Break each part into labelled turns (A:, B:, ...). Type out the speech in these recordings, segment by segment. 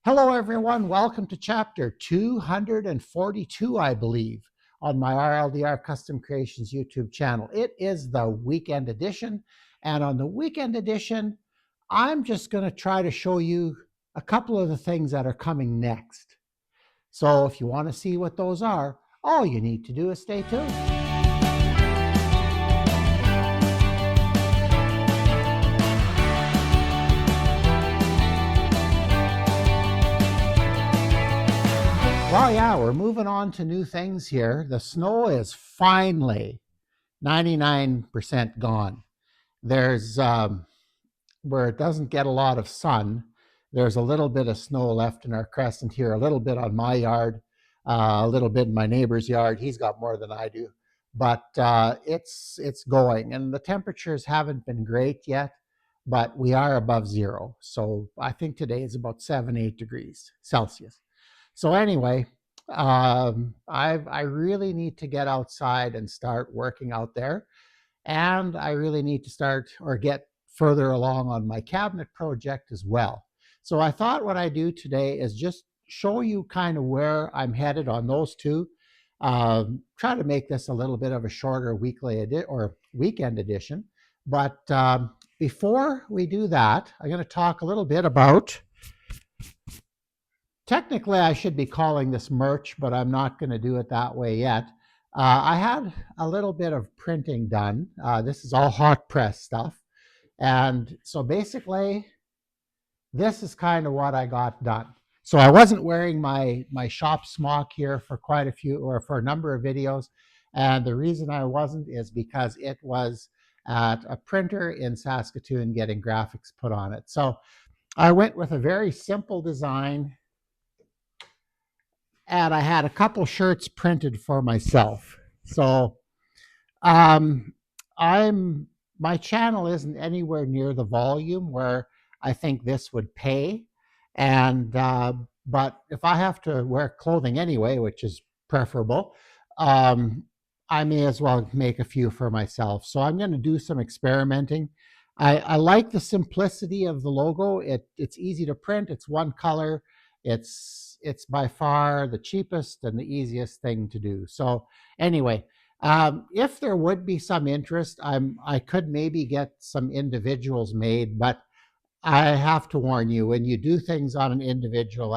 A: Hello, everyone. Welcome to chapter 242, I believe, on my RLDR Custom Creations YouTube channel. It is the weekend edition. And on the weekend edition, I'm just going to try to show you a couple of the things that are coming next. So if you want to see what those are, all you need to do is stay tuned. Well, yeah, we're moving on to new things here. The snow is finally 99% gone. There's where it doesn't get a lot of sun, there's a little bit of snow left in our crescent here, a little bit on my yard, a little bit in my neighbor's yard. He's got more than I do, but it's going, and the temperatures haven't been great yet, but we are above zero. So I think today is about 7-8 degrees Celsius. So anyway, I really need to get outside and start working out there, and I really need to start or get further along on my cabinet project as well. So I thought what I do today is just show you kind of where I'm headed on those two. Try to make this a little bit of a shorter weekly or weekend edition. But before we do that, I'm going to talk a little bit about. Technically, I should be calling this merch, but I'm not going to do it that way yet. I had a little bit of printing done. This is all hot press stuff. And so basically, this is kind of what I got done. So I wasn't wearing my shop smock here for quite a few, or for a number of videos. And the reason I wasn't is because it was at a printer in Saskatoon getting graphics put on it. So I went with a very simple design, and I had a couple shirts printed for myself. So um, my channel isn't anywhere near the volume where I think this would pay, and but if I have to wear clothing anyway, which is preferable, um, I may as well make a few for myself. So I'm going to do some experimenting. I like the simplicity of the logo. It's easy to print. It's one color. It's by far the cheapest and the easiest thing to do. So anyway, if there would be some interest, I could maybe get some individuals made, but I have to warn you, when you do things on an individual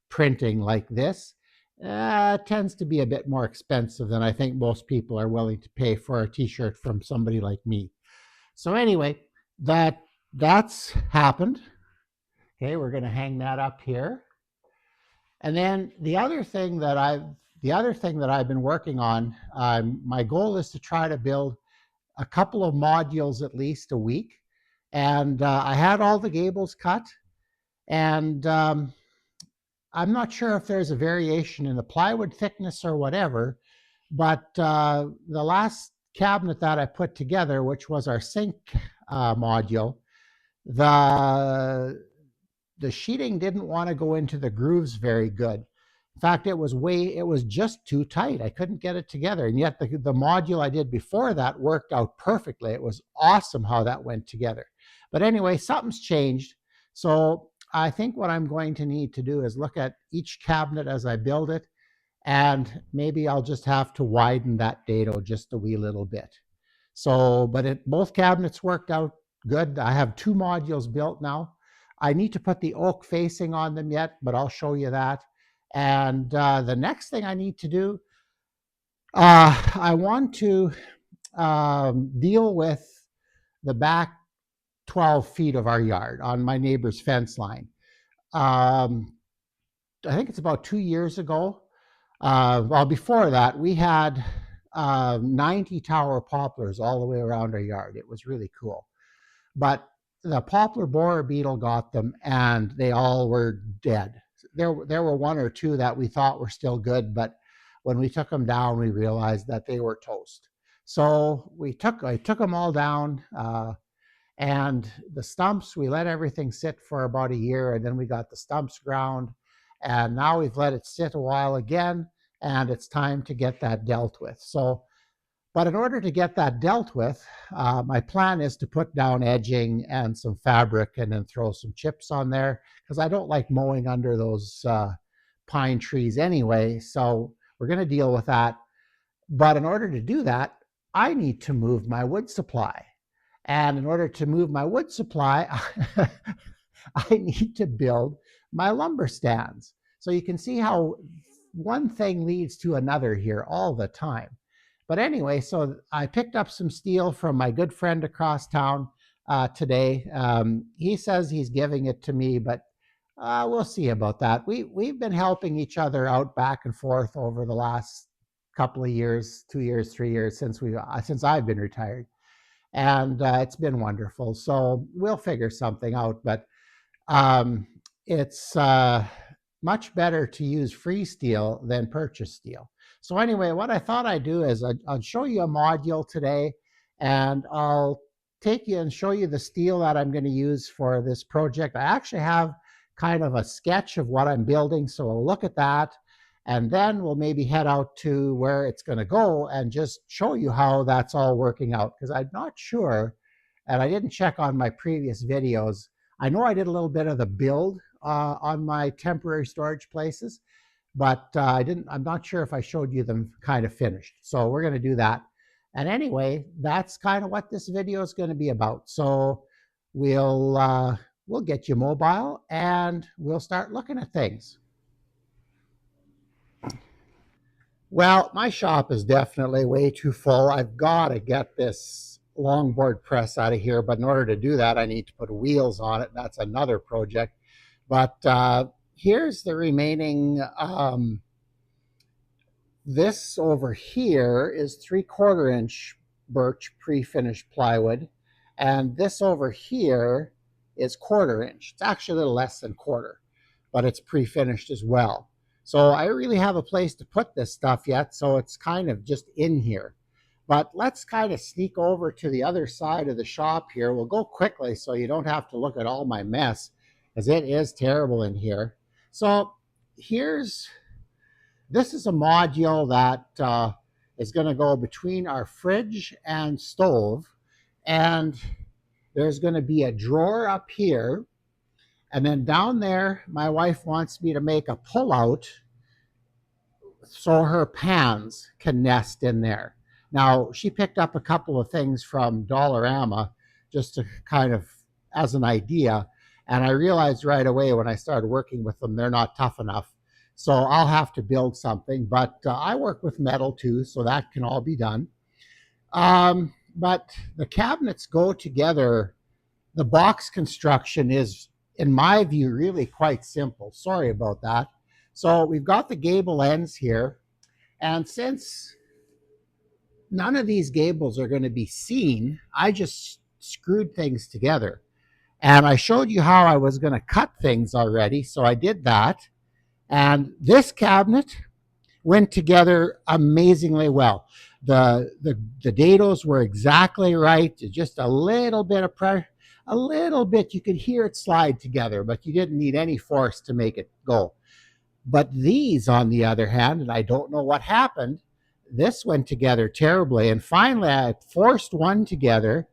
A: printing like this, it tends to be a bit more expensive than I think most people are willing to pay for a T-shirt from somebody like me. So anyway, that's happened. Okay, we're going to hang that up here. And then the other thing that I've been working on, my goal is to try to build a couple of modules at least a week. And I had all the gables cut, and I'm not sure if there's a variation in the plywood thickness or whatever, but the last cabinet that I put together, which was our sink module, the sheeting didn't want to go into the grooves very good. In fact, it was just too tight. I couldn't get it together. And yet the module I did before that worked out perfectly. It was awesome how that went together. But anyway, something's changed. So I think what I'm going to need to do is look at each cabinet as I build it, and maybe I'll just have to widen that dado just a wee little bit. So, but both cabinets worked out good. I have two modules built now. I need to put the oak facing on them yet, but I'll show you that. And the next thing I need to do, I want to deal with the back 12 feet of our yard on my neighbor's fence line. I think it's about 2 years ago. Well, before that, we had 90 tower poplars all the way around our yard. It was really cool. But the poplar borer beetle got them, and they all were dead. There were one or two that we thought were still good, but when we took them down, we realized that they were toast. So I took them all down, and the stumps, we let everything sit for about a year, and then we got the stumps ground, and now we've let it sit a while again, and it's time to get that dealt with. So, But in order to get that dealt with, my plan is to put down edging and some fabric and then throw some chips on there because I don't like mowing under those pine trees anyway. So we're going to deal with that. But in order to do that, I need to move my wood supply. And in order to move my wood supply, I need to build my lumber stands. So you can see how one thing leads to another here all the time. But anyway, so I picked up some steel from my good friend across town today. He says he's giving it to me, but we'll see about that. We've been helping each other out back and forth over the last couple of years, 2 years, 3 years since I've been retired, and it's been wonderful. So we'll figure something out. But it's much better to use free steel than purchase steel. So anyway, what I thought I'd do is I'll show you a module today, and I'll take you and show you the steel that I'm going to use for this project. I actually have kind of a sketch of what I'm building, so we'll look at that, and then we'll maybe head out to where it's going to go and just show you how that's all working out, because I'm not sure, and I didn't check on my previous videos. I know I did a little bit of the build on my temporary storage places, but I'm not sure if I showed you them kind of finished. So we're going to do that. And anyway, that's kind of what this video is going to be about. So we'll get you mobile and we'll start looking at things. Well, my shop is definitely way too full. I've got to get this longboard press out of here, but in order to do that, I need to put wheels on it. That's another project. But here's the remaining. This over here is 3/4 inch birch pre-finished plywood, and this over here is 1/4 inch. It's actually a little less than quarter, but it's pre-finished as well. So I really have a place to put this stuff yet, so it's kind of just in here. But let's kind of sneak over to the other side of the shop here. We'll go quickly so you don't have to look at all my mess, because it is terrible in here. So this is a module that is going to go between our fridge and stove, and there's going to be a drawer up here, and then down there my wife wants me to make a pull-out so her pans can nest in there. Now, she picked up a couple of things from Dollarama just to kind of as an idea, and I realized right away when I started working with them, they're not tough enough. So I'll have to build something, but I work with metal too, so that can all be done. But the cabinets go together. The box construction is, in my view, really quite simple. Sorry about that. So we've got the gable ends here, and since none of these gables are going to be seen, I just screwed things together. And I showed you how I was going to cut things already, so I did that. And this cabinet went together amazingly well. The dados were exactly right. Just a little bit of pressure, a little bit. You could hear it slide together, but you didn't need any force to make it go. But these, on the other hand, and I don't know what happened, this went together terribly. And finally, I forced one together.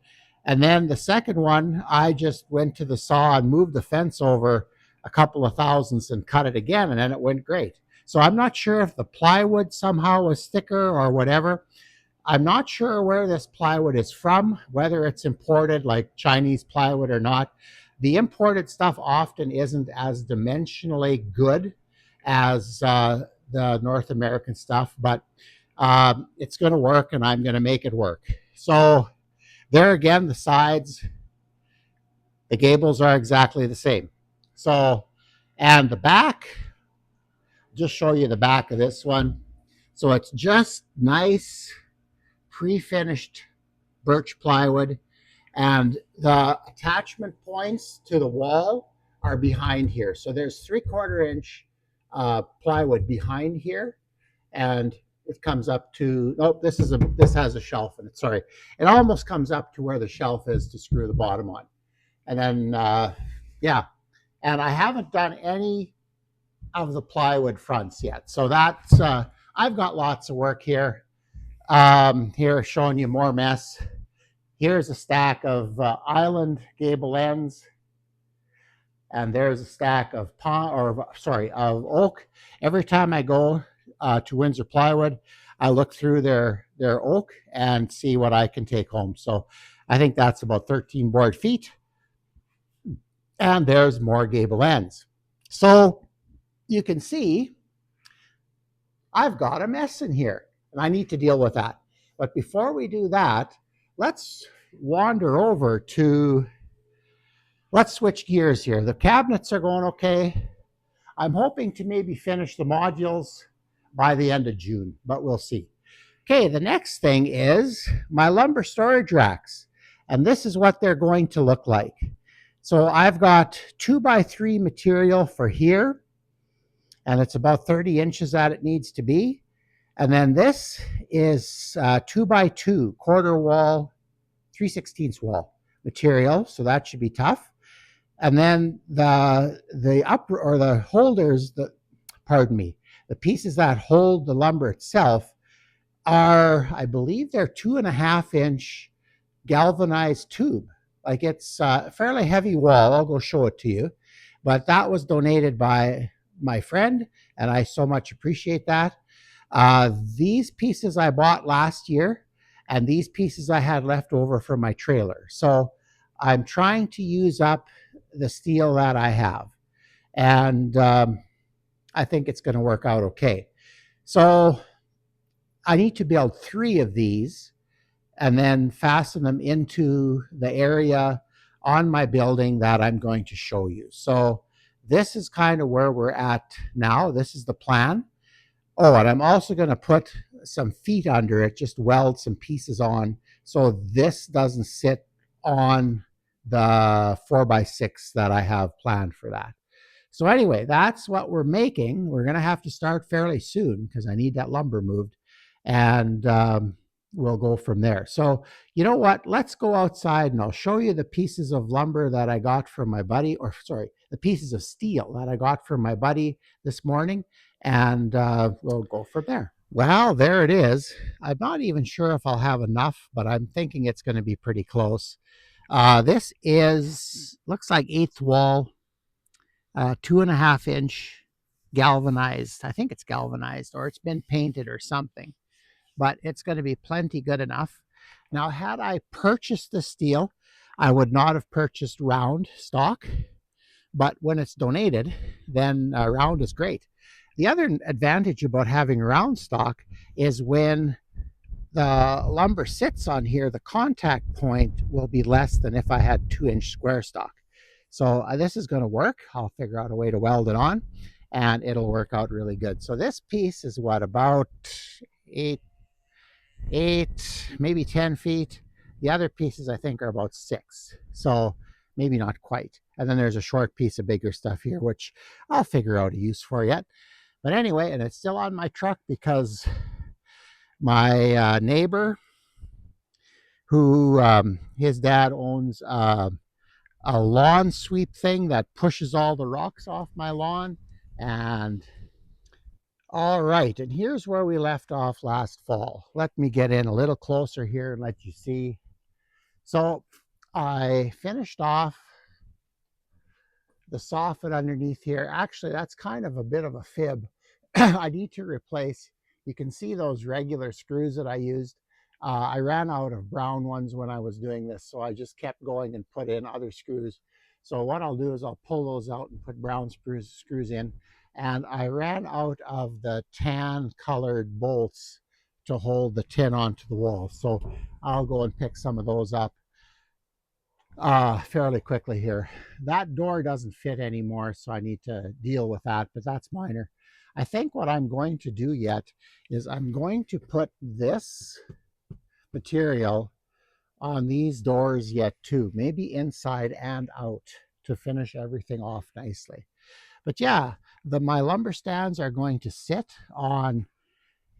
A: And then the second one, I just went to the saw and moved the fence over a couple of thousandths and cut it again. And then it went great. So I'm not sure if the plywood somehow was thicker or whatever. I'm not sure where this plywood is from, whether it's imported like Chinese plywood or not. The imported stuff often isn't as dimensionally good as the North American stuff, but it's going to work and I'm going to make it work. So there again, the sides, the gables are exactly the same. So, and the back, just show you the back of this one. So it's just nice pre-finished birch plywood, and the attachment points to the wall are behind here. So there's 3/4 inch plywood behind here, and it comes up to, nope, this has a shelf in it, sorry. It almost comes up to where the shelf is to screw the bottom on. And then, yeah, and I haven't done any of the plywood fronts yet. So that's, I've got lots of work here. Here showing you more mess. Here's a stack of island gable ends, and there's a stack of of oak. Every time I go to Windsor Plywood, I look through their oak and see what I can take home. So I think that's about 13 board feet, and there's more gable ends. So you can see I've got a mess in here, and I need to deal with that. But before we do that, let's wander over to, let's switch gears here. The cabinets are going okay. I'm hoping to maybe finish the modules by the end of June, but we'll see. Okay, the next thing is my lumber storage racks, and this is what they're going to look like. So I've got 2x3 material for here, and it's about 30 inches that it needs to be. And then this is 2x2 quarter wall, 3/16 wall material, so that should be tough. And then the upper or the holders, the pieces that hold the lumber itself are, I believe, they're 2.5-inch galvanized tube. Like, it's a fairly heavy wall. I'll go show it to you, but that was donated by my friend, and I so much appreciate that. These pieces I bought last year, and these pieces I had left over from my trailer. So I'm trying to use up the steel that I have, and I think it's going to work out okay. So I need to build 3 of these and then fasten them into the area on my building that I'm going to show you. So this is kind of where we're at now. This is the plan. Oh, and I'm also going to put some feet under it, just weld some pieces on so this doesn't sit on the 4x6 that I have planned for that. So anyway, that's what we're making. We're going to have to start fairly soon because I need that lumber moved, and we'll go from there. So you know what? Let's go outside and I'll show you the pieces of lumber that I got from my buddy, or sorry, the pieces of steel that I got from my buddy this morning, and we'll go from there. Well, there it is. I'm not even sure if I'll have enough, but I'm thinking it's going to be pretty close. This is, looks like eighth wall, 2.5-inch galvanized. I think it's galvanized, or it's been painted or something, but it's going to be plenty good enough. Now, had I purchased the steel, I would not have purchased round stock, but when it's donated, then round is great. The other advantage about having round stock is when the lumber sits on here, the contact point will be less than if I had 2-inch square stock. So this is going to work. I'll figure out a way to weld it on, and it'll work out really good. So this piece is what, about 8, maybe 10 feet. The other pieces I think are about 6. So maybe not quite. And then there's a short piece of bigger stuff here, which I'll figure out a use for yet. But anyway, and it's still on my truck because my neighbor, who his dad owns a lawn sweep thing that pushes all the rocks off my lawn. And all right, and here's where we left off last fall. Let me get in a little closer here and let you see. So I finished off the soffit underneath here. Actually, that's kind of a bit of a fib. I need to replace, you can see those regular screws that I used. I ran out of brown ones when I was doing this, so I just kept going and put in other screws. So what I'll do is I'll pull those out and put brown screws in. And I ran out of the tan colored bolts to hold the tin onto the wall. So I'll go and pick some of those up fairly quickly here. That door doesn't fit anymore, so I need to deal with that, but that's minor. I think what I'm going to do yet is I'm going to put this material on these doors yet too, maybe inside and out, to finish everything off nicely. But yeah, my lumber stands are going to sit on,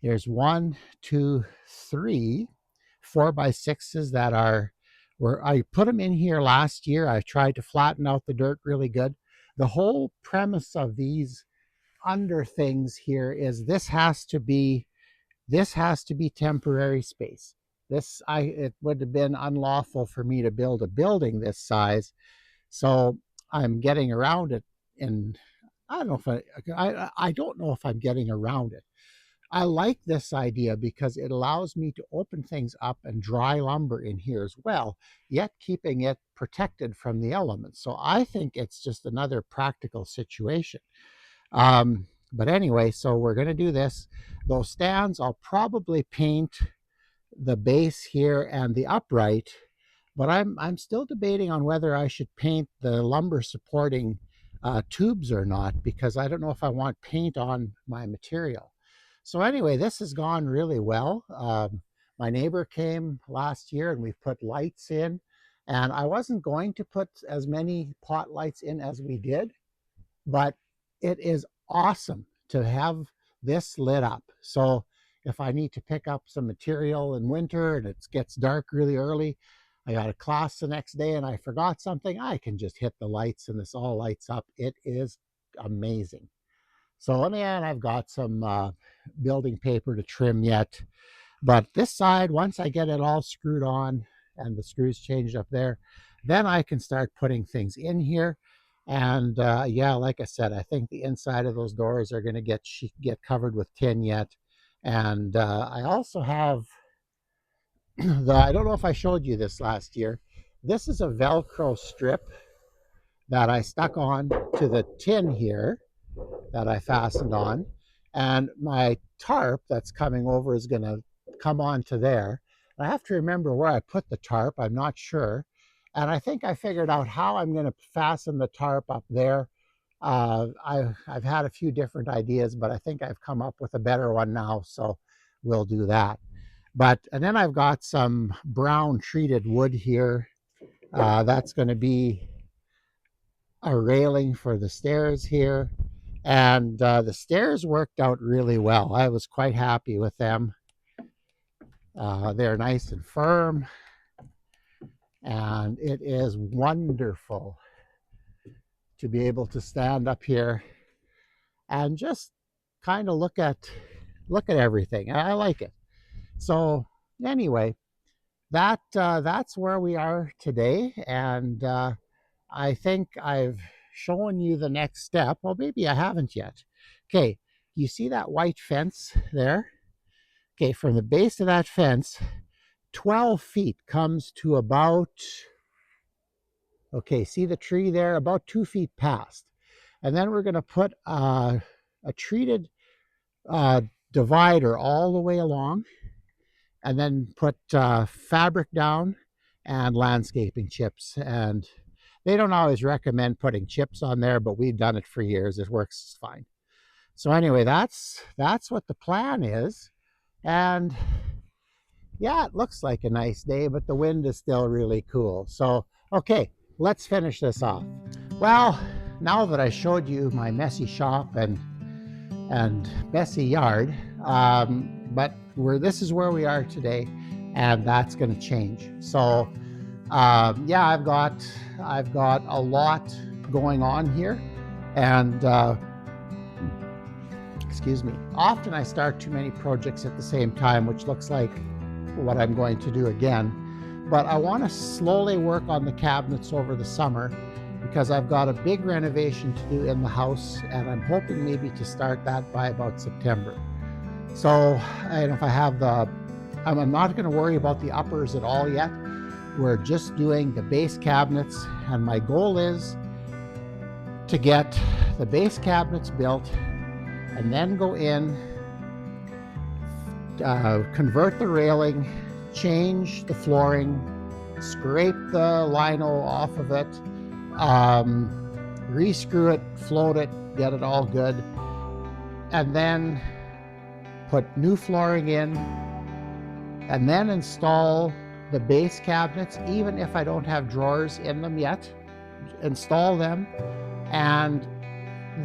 A: there's 1, 2, 3 4x6s that are, where I put them in here last year. I tried to flatten out the dirt really good. The whole premise of these under things here is this has to be This has to be temporary space. It would have been unlawful for me to build a building this size. So I'm getting around it, and I don't know if I don't know if I'm getting around it. I like this idea because it allows me to open things up and dry lumber in here as well, yet keeping it protected from the elements. So I think it's just another practical situation. But anyway, so we're going to do this. Those stands, I'll probably paint the base here and the upright, but I'm still debating on whether I should paint the lumber supporting tubes or not, because I don't know if I want paint on my material. So anyway, this has gone really well. My neighbor came last year and we've put lights in, and I wasn't going to put as many pot lights in as we did, but it is awesome to have this lit up. So if I need to pick up some material in winter and it gets dark really early, I got a class the next day and I forgot something, I can just hit the lights and this all lights up. It is amazing. So and I've got some building paper to trim yet. But this side, once I get it all screwed on and the screws changed up there, then I can start putting things in here. And yeah, like I said, I think the inside of those doors are going to get covered with tin yet. And I also have I don't know if I showed you this last year. This is a Velcro strip that I stuck on to the tin here that I fastened on. And my tarp that's coming over is going to come onto there. I have to remember where I put the tarp. I'm not sure. And I think I figured out how I'm going to fasten the tarp up there. I've had a few different ideas, but I think I've come up with a better one now. So we'll do that. And then I've got some brown treated wood here. That's going to be a railing for the stairs here. And the stairs worked out really well. I was quite happy with them. They're nice and firm, and it is wonderful to be able to stand up here and just kind of look at everything. I like it. So anyway, that's where we are today, and I think I've shown you the next step. Well, maybe I haven't yet. Okay, you see that white fence there? Okay, from the base of that fence, 12 feet comes to about, okay, see the tree there? About 2 feet past. And then we're going to put a treated divider all the way along, and then put fabric down and landscaping chips. And they don't always recommend putting chips on there, but we've done it for years. It works fine. So anyway, that's what the plan is. And yeah, it looks like a nice day, but the wind is still really cool. So, okay, let's finish this off. Well, now that I showed you my messy shop and messy yard, but this is where we are today, and that's going to change. So, yeah, I've got a lot going on here, and excuse me. Often I start too many projects at the same time, which looks like what I'm going to do again. But I want to slowly work on the cabinets over the summer, because I've got a big renovation to do in the house, and I'm hoping maybe to start that by about September. So, and if I have I'm not going to worry about the uppers at all yet. We're just doing the base cabinets, and my goal is to get the base cabinets built and then go in, convert the railing, change the flooring, scrape the lino off of it, re-screw it, float it, get it all good, and then put new flooring in, and then install the base cabinets, even if I don't have drawers in them yet. Install them, and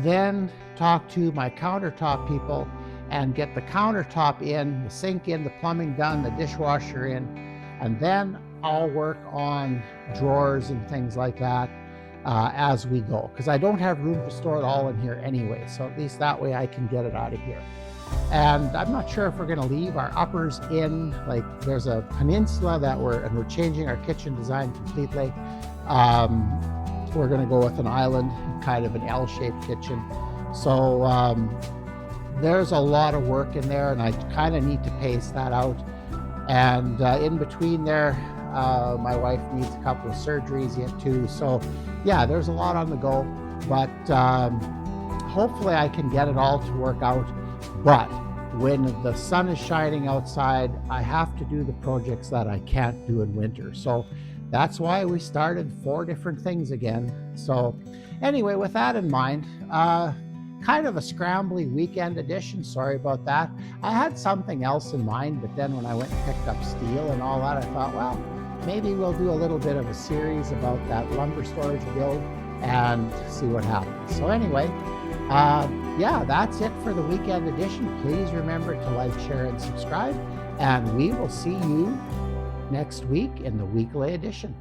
A: then talk to my countertop people and get the countertop in, the sink in, the plumbing done, the dishwasher in, and then I'll work on drawers and things like that as we go, because I don't have room to store it all in here anyway. So at least that way I can get it out of here. And I'm not sure if we're going to leave our uppers in. Like there's a peninsula that we're changing our kitchen design completely. We're going to go with an island, kind of an L-shaped kitchen. So there's a lot of work in there, and I kind of need to pace that out. And in between there, my wife needs a couple of surgeries yet too. So yeah, there's a lot on the go, but hopefully I can get it all to work out. But when the sun is shining outside, I have to do the projects that I can't do in winter. So that's why we started 4 different things again. So anyway, with that in mind, kind of a scrambly weekend edition. Sorry about that. I had something else in mind, but then when I went and picked up steel and all that, I thought, well, maybe we'll do a little bit of a series about that lumber storage build and see what happens. So anyway, yeah, that's it for the weekend edition. Please remember to like, share, and subscribe, and we will see you next week in the weekly edition.